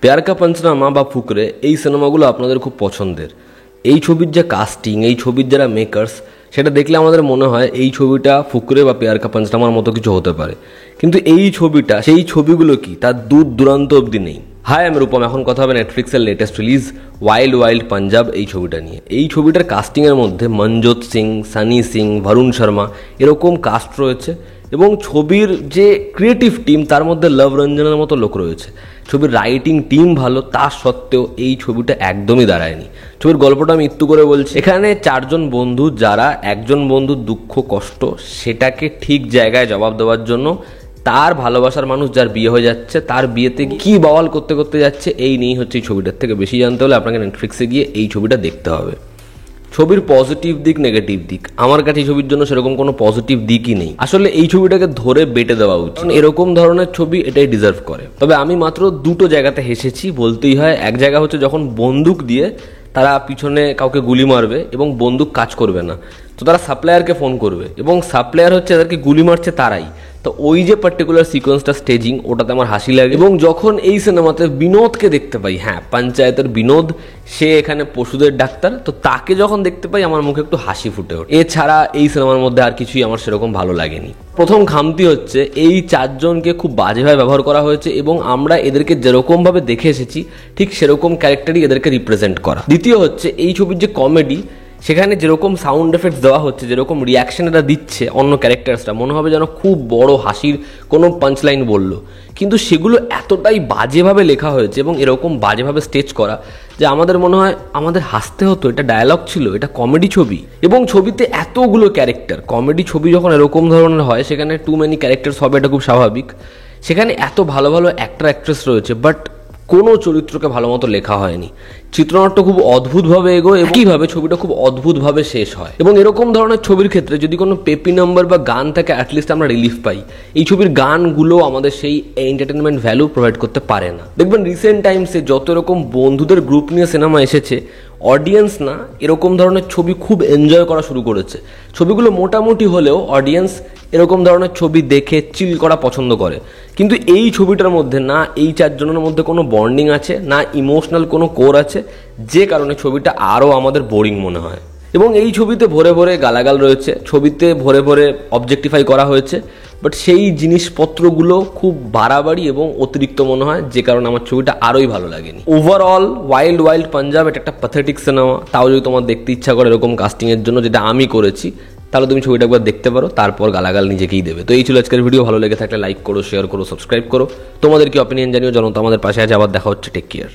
প্যার কা পঞ্চনামা বা ফুকরে এই সিনেমাগুলো আপনাদের খুব পছন্দের। এই ছবির যে কাস্টিং, এই ছবির যারা মেকার্স, সেটা দেখলে আমাদের মনে হয় এই ছবিটা ফুকরে বা প্যার কা পঞ্চনামার মতো কিছু হতে পারে। কিন্তু এই ছবিটা সেই ছবিগুলো কি তার দূর দূরান্ত অবধি নেই। হাই, আমি রূপম। এখন কথা হবে নেটফ্লিক্সের latest release wild wild Punjab এই ছবিটা নিয়ে। এই ছবিটার কাস্টিংয়ের মধ্যে মনজোত সিং, সানি সিং, বরুণ শর্মা এরকম কাস্ট রয়েছে এবং ছবির যে ক্রিয়েটিভ টিম তার মধ্যে লভ রঞ্জনের মতো লোক রয়েছে। ছবির রাইটিং টিম ভালো, তা সত্ত্বেও এই ছবিটা একদমই দাঁড়ায়নি। ছবির গল্পটা আমি একটু করে বলছি। এখানে চারজন বন্ধু, যারা একজন বন্ধুর দুঃখ কষ্ট সেটাকে ঠিক জায়গায় জবাব দেওয়ার জন্য তার ভালোবাসার মানুষ যার বিয়ে হয়ে যাচ্ছে তার বিয়েতে কি বওয়াল করতে করতে যাচ্ছে, এই নিয়েই হচ্ছে এই ছবিটার। থেকে বেশি জানতে হলে আপনাকে নেটফ্লিক্সে গিয়ে এই ছবিটা দেখতে হবে। ছবির পজিটিভ দিক, নেগেটিভ দিক, আমার কাছে এই ছবির জন্য সেরকম কোনো পজিটিভ দিকই নেই। আসলে এই ছবিটাকে ধরে বেটে দেওয়া উচিত, কারণ এরকম ধরনের ছবি এটাই ডিজার্ভ করে। তবে আমি মাত্র দুটো জায়গাতে হেসেছি বলতেই হয়। এক জায়গা হচ্ছে যখন বন্দুক দিয়ে তারা পিছনে কাউকে গুলি মারবে এবং বন্দুক কাজ করবে না, তো তারা সাপ্লায়ারকে ফোন করবে এবং সাপ্লায়ার হচ্ছে তাদেরকে গুলি মারছে তারাই। তো ওই যে পার্টিকুলার সিকোয়েন্সটা স্টেজিং, ওটাতে আমার হাসি লাগে। এবং যখন এই সিনেমাতে বিনোদকে দেখতে পাই, হ্যাঁ পঞ্চায়েতের বিনোদ, সে এখানে পশুদের ডাক্তার, তো তাকে যখন দেখতে পাই আমার মুখে একটু হাসি ফুটে ওঠে। এছাড়া এই সিনেমার মধ্যে আর কিছুই আমার সেরকম ভালো লাগেনি। প্রথম খামতি হচ্ছে এই চারজনকে খুব বাজেভাবে ব্যবহার করা হয়েছে এবং আমরা এদেরকে যেরকমভাবে দেখে এসেছি ঠিক সেরকম ক্যারেক্টারই এদেরকে রিপ্রেজেন্ট করা। দ্বিতীয় হচ্ছে এই ছবির যে কমেডি, সেখানে যেরকম সাউন্ড এফেক্টস দেওয়া হচ্ছে, যেরকম রিয়াকশন এরা দিচ্ছে অন্য ক্যারেক্টার্সরা, মনে হবে যেন খুব বড় হাসির কোনো পাঞ্চলাইন বললো, কিন্তু সেগুলো এতটাই বাজেভাবে লেখা হয়েছে এবং এরকম বাজেভাবে স্টেজ করা যে আমাদের মনে হয় আমাদের হাসতে হতো। এটা ডায়ালগ ছিল, এটা কমেডি ছবি। এবং ছবিতে এতগুলো ক্যারেক্টার, কমেডি ছবি যখন এরকম ধরনের হয় সেখানে টু মেনি ক্যারেক্টার্স হবে, এটা খুব স্বাভাবিক। সেখানে এত ভালো ভালো অ্যাক্টর অ্যাক্ট্রেস রয়েছে, বাট কোনো চরিত্রকে ভালো মতো লেখা হয়নি। চিত্রনাট্য খুব অদ্ভুতভাবে এগোয় এবং একইভাবে ছবিটা খুব অদ্ভুতভাবে শেষ হয়। এবং এরকম ধরনের ছবির ক্ষেত্রে যদি কোনো পেপি নাম্বার বা গান থাকে, অ্যাটলিস্ট আমরা রিলিফ পাই। এই ছবির গানগুলো আমাদের সেই এন্টারটেনমেন্ট ভ্যালু প্রোভাইড করতে পারে না। দেখবেন রিসেন্ট টাইমসে যত এরকম বন্ধুদের গ্রুপ নিয়ে সিনেমা এসেছে, অডিয়েন্স না এরকম ধরনের ছবি খুব এনজয় করা শুরু করেছে। ছবিগুলো মোটামুটি হলেও অডিয়েন্স এরকম ধরনের ছবি দেখে চিল করা পছন্দ করে। কিন্তু এই ছবিটার মধ্যে না এই চারজনের মধ্যে কোনো বন্ডিং আছে, না ইমোশনাল কোনো কোর আছে, যে কারণে ছবিটা আরও আমাদের বোরিং মনে হয়। এবং এই ছবিতে ভরে ভরে গালাগাল রয়েছে, ছবিতে ভরে ভরে অবজেক্টিফাই করা হয়েছে, বাট সেই জিনিসপত্রগুলো খুব বাড়াবাড়ি এবং অতিরিক্ত মনে হয়, যে কারণে আমার ছবিটা আরোই ভালো লাগেনি। ওভারঅল ওয়াইল্ড ওয়াইল্ড পাঞ্জাব এটা একটা প্যাথেটিক সিনেমা। তাও যদি তোমার দেখতে ইচ্ছা করে এরকম কাস্টিংয়ের জন্য, যেটা আমি করেছি, তাহলে তুমি ছবিটা একবার দেখতে পারো, তারপর গালাগাল নিজেকেই দেবে। তো এই ছিল আজকের ভিডিও। ভালো লেগে থাকলে লাইক করো, শেয়ার করো, সাবস্ক্রাইব করো। তোমাদের কি অপিনিয়ন জানিও। জনতা আমাদের পাশে আছে। আবার দেখা হচ্ছে। Take care.